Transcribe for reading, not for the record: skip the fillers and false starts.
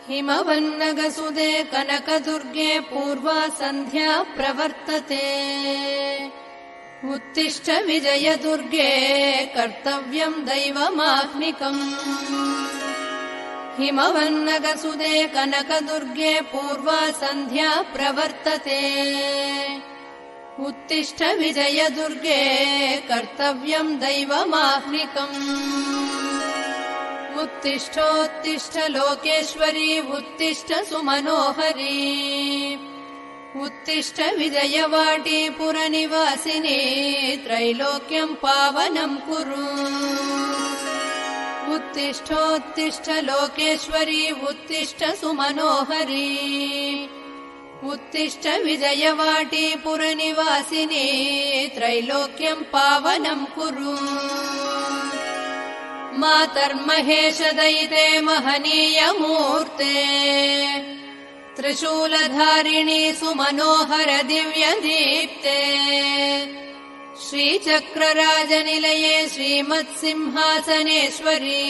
हिमवन्नगसुदे कनकदुर्गे पूर्वा सन्ध्या प्रवर्तते। उत्तिष्ठ विजयदुर्गे कर्तव्यम् दैवमाह्निकम्। हिमवन्नगसुदे कनकदुर्गे पूर्वा सन्ध्या प्रवर्तते। उत्तिष्ठ विजयदुर्गे कर्तव्यम् दैवमाह्निकम्। उत्तिष्ठोत्तिष्ठ लोकेश्वरी उत्तिष्ठ सुमनोहरी। उत्तिष्ठ विजयवाटी पुरनिवासिनी त्रैलोक्यम् पावनम् कुरु। उत्तिष्ठोत्तिष्ठ लोकेश्वरी उत्तिष्ठ सुमनोहरी। उत्तिष्ठ विजयवाटी पुरनिवासिनी त्रैलोक्यम् पावनम् कुरु। मातर्महेशदयिते महनीयमूर्ते त्रिशूलधारिणी सुमनोहर दिव्यदीप्ते। श्रीचक्रराजनिलये श्रीमत्सिंहासनेश्वरी।